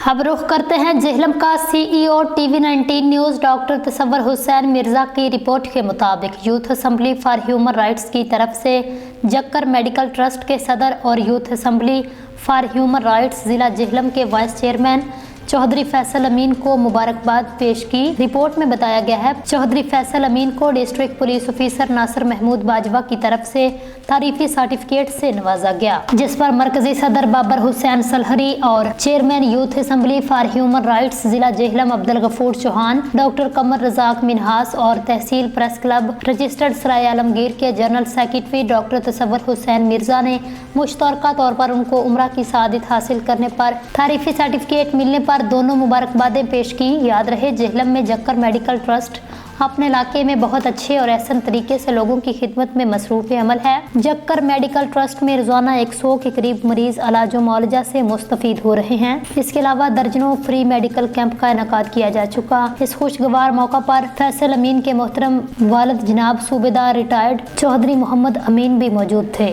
अब रुख करते हैं जेहलम का CEO TV19 news doctor Tasawwur Hussain Mirza की रिपोर्ट के मुताबिक youth assembly for human rights की तरफ से जक्कर मेडिकल ट्रस्ट के सदर और youth assembly for human rights ज़िला जेहलम के वाइस चेयरमैन चौधरी फैसल अमीन को मुबारकबाद पेश की। रिपोर्ट में बताया गया है चौधरी फैसल अमीन को district police officer Nasir Mahmood Bajwa की तरफ से तारीफी सर्टिफिकेट से नवाजा गया, जिस पर मरकजी सदर बाबर हुसैन सलहरी और chairman youth assembly for human rights जिला जेहलम अब्दुल गफूर चौहान, डॉक्टर कमर रजाक मिनहास और तहसील press club registered Sarai Alamgir के general secretary doctor Tasawwur Hussain Mirza ने मुश्तरका तौर पर उनको उम्रा की सआदत हासिल करने पर तारीफी सर्टिफिकेट मिलने पर दोनों मुबारकबादें पेश की। याद रहे जेहलम में जक्कर मेडिकल ट्रस्ट अपने इलाके में बहुत अच्छे और एहसन तरीके से लोगों की खिदमत में मसरूफ़ अमल है। जक्कर मेडिकल ट्रस्ट में रोजाना 100 के करीब मरीज इलाज व मुआलजा से मुस्तफीद हो रहे हैं। इसके अलावा दर्जनों फ्री मेडिकल कैंप का इनेकाद किया जा चुका। इस खुशगवार मौका पर फैसल अमीन के मोहतरम वालिद जनाब सूबेदार रिटायर्ड चौधरी मोहम्मद अमीन भी मौजूद थे।